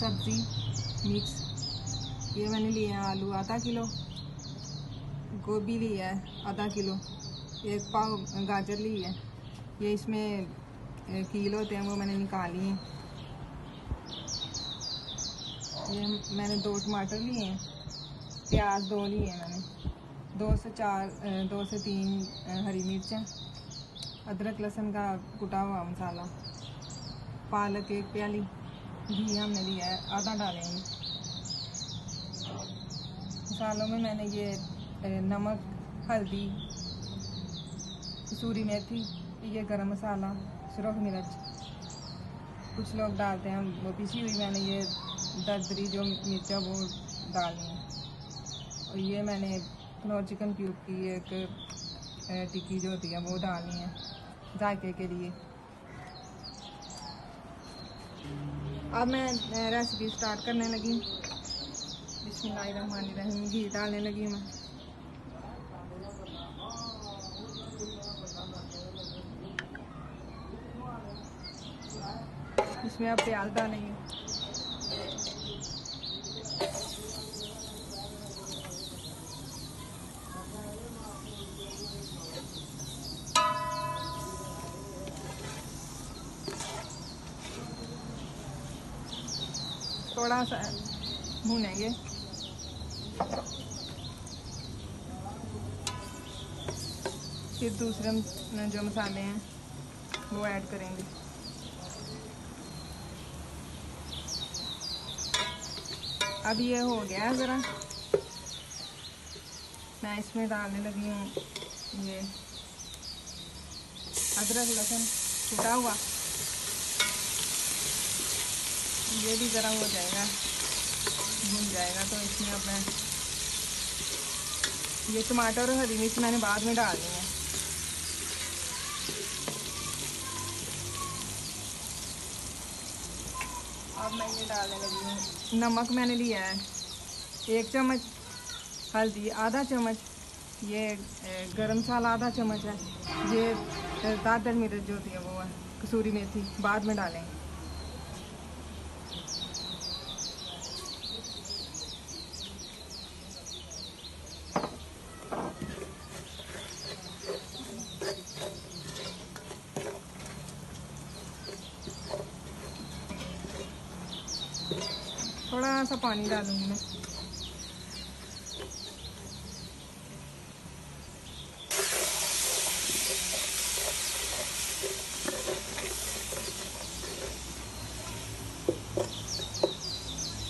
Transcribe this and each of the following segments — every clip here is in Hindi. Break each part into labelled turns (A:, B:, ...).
A: सब्ज़ी मिक्स। ये मैंने लिए हैं आलू आधा किलो, गोभी ली है आधा किलो, एक पाव गाजर ली है। ये इसमें कील होते हैं वो मैंने निकाली हैं। ये मैंने 2 टमाटर लिए हैं, प्याज 2 लिए हैं मैंने, 2 से 3 हरी मिर्चें, अदरक लहसुन का कुटा हुआ मसाला, पालक 1 प्याली, घी हमने लिया है आधा डालेंगे। मसालों में मैंने ये नमक, हल्दी, कसूरी मेथी, ये गरम मसाला, सुरख मिर्च, कुछ लोग डालते हैं वो पिसी हुई, मैंने ये दरदरी जो मिर्चा वो डालनी है। और ये मैंने कनौर चिकन क्यूब की एक टिक्की जो होती है वो डालनी है जायके के लिए। अब मैं रेसिपी स्टार्ट करने लगी। बिस्मिल्लाहिर्रहमानिर्रहीम। घी डालने लगी मैं। इसमें अब प्याज डालेंगे। थोड़ा सा भूनेंगे। फिर दूसरे जो मसाले हैं वो ऐड करेंगे। अब ये हो गया है ज़रा, मैं इसमें डालने लगी हूँ ये अदरक लहसुन कुटा हुआ। ये भी ज़रा हो जाएगा, भून जाएगा तो इसमें अब मैं ये टमाटर और हरी मिर्च मैंने बाद में डालनी है। अब मैं ये डालने लगी हूँ। नमक मैंने लिया है 1 चम्मच, हल्दी आधा चम्मच, ये गरम मसाला आधा चम्मच है, ये दादर मिर्च जो होती है वो है, कसूरी मेथी बाद में डालेंगे। थोड़ा सा पानी डालूंगी मैं।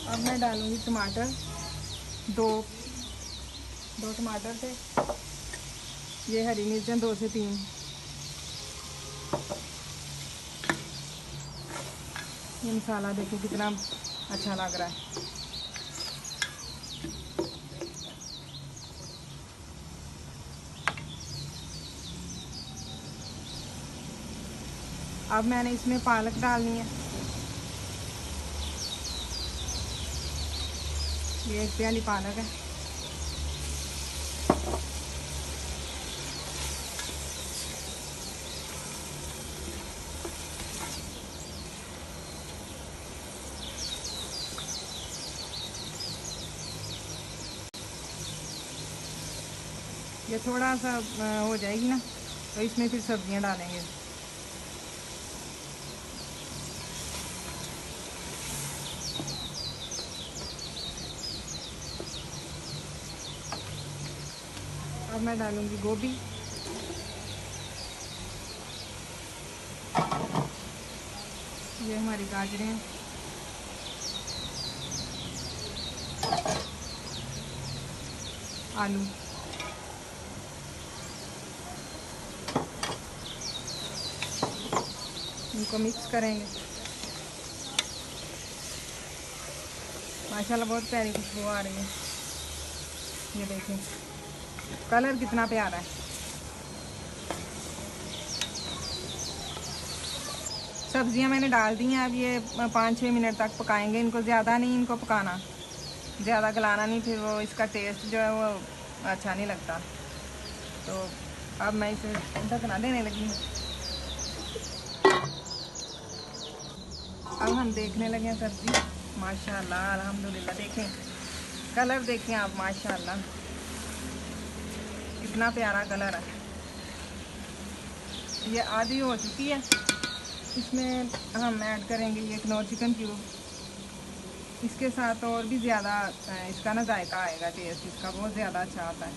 A: अब मैं डालूंगी टमाटर, दो टमाटर थे, ये हरी मिर्चें 2 से 3, ये मसाला देखिए कितना अच्छा लग रहा है। अब मैंने इसमें पालक डालनी है, ये 1 प्याली पालक है। ये थोड़ा सा हो जाएगी ना तो इसमें फिर सब्जियां डालेंगे। अब मैं डालूंगी गोभी, ये हमारी गाजरें हैं, आलू, इनको मिक्स करेंगे। माशाल्लाह बहुत प्यारी खुशबू आ रही है। ये देखें कलर कितना प्यारा है। सब्जियां मैंने डाल दी हैं। अब ये 5-6 मिनट तक पकाएंगे इनको, ज़्यादा नहीं इनको पकाना, ज़्यादा गलाना नहीं, फिर वो इसका टेस्ट जो है वो अच्छा नहीं लगता। तो अब मैं इसे ढकना देने लगी हूँ। अब हम देखने लगे हैं सब्ज़ी। माशाल्लाह अल्हम्दुलिल्लाह। देखें कलर, देखें आप, माशाल्लाह कितना प्यारा कलर है। ये आधी हो चुकी है। इसमें हम ऐड करेंगे ये कनौर चिकन क्यूब। इसके साथ और भी ज़्यादा इसका ना जायका आएगा, टेस्ट इसका बहुत ज़्यादा अच्छा आता है।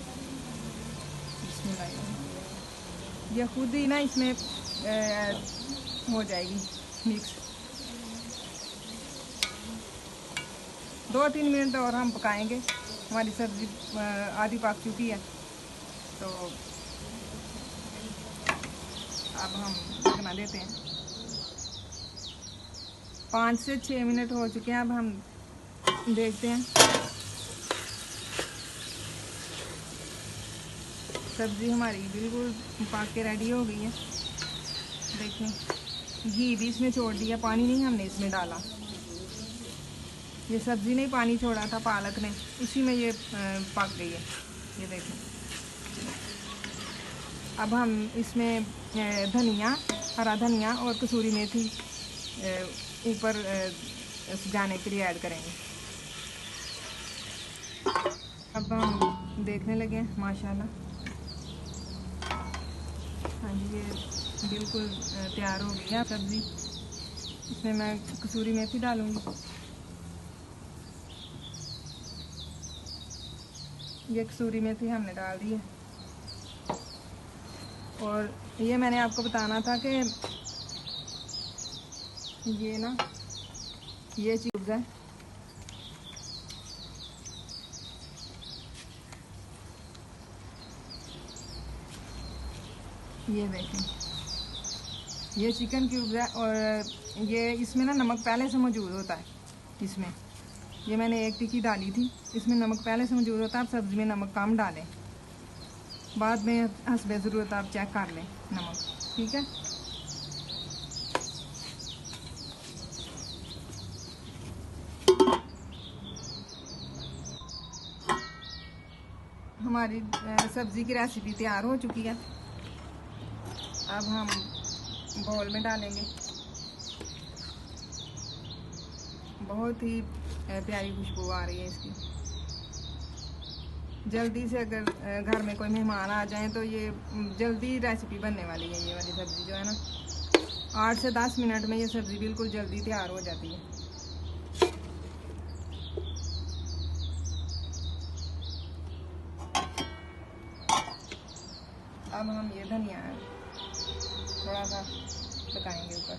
A: बिस्मिल्लाह। ये खुद ही ना इसमें हो जाएगी मिक्स। 2-3 मिनट और हम पकाएंगे। हमारी सब्ज़ी आधी पक चुकी है, तो अब हम ढकना देते हैं। 5 से 6 मिनट हो चुके हैं। अब हम देखते हैं। सब्ज़ी हमारी बिल्कुल पक के रेडी हो गई है। देखें घी भी इसमें छोड़ दिया, पानी नहीं हमने इसमें डाला। ये सब्ज़ी ने पानी छोड़ा था, पालक ने, उसी में ये पक गई है। ये देखें। अब हम इसमें धनिया, हरा धनिया और कसूरी मेथी ऊपर सजाने के लिए ऐड करेंगे। अब हम देखने लगे हैं माशाल्लाह। हाँ जी, ये बिल्कुल तैयार हो गई है सब्ज़ी। इसमें मैं कसूरी मेथी डालूँगी। ये कसूरी मेथी हमने डाल दी है। और ये मैंने आपको बताना था कि ये ना ये चीज़ है, ये देखें ये चिकन क्यूब्स है। और ये इसमें ना नमक पहले से मौजूद होता है। इसमें ये मैंने एक टिक्की डाली थी, इसमें नमक पहले से मौजूद होता है। आप सब्ज़ी में नमक कम डालें, बाद में हस्बे ज़रूरत आप चेक कर लें नमक, ठीक है। हमारी सब्ज़ी की रेसिपी तैयार हो चुकी है। अब हम बाउल में डालेंगे। बहुत ही प्यारी खुशबू आ रही है इसकी। जल्दी से अगर घर में कोई मेहमान आ जाए तो ये जल्दी रेसिपी बनने वाली है। ये वाली सब्ज़ी जो है ना 8 से 10 मिनट में ये सब्ज़ी बिल्कुल जल्दी तैयार हो जाती है। अब हम ये धनिया थोड़ा सा पकाएंगे ऊपर।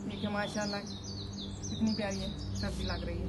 A: देखिए माशाल्लाह कितनी प्यारी है सब्ज़ी लग रही है।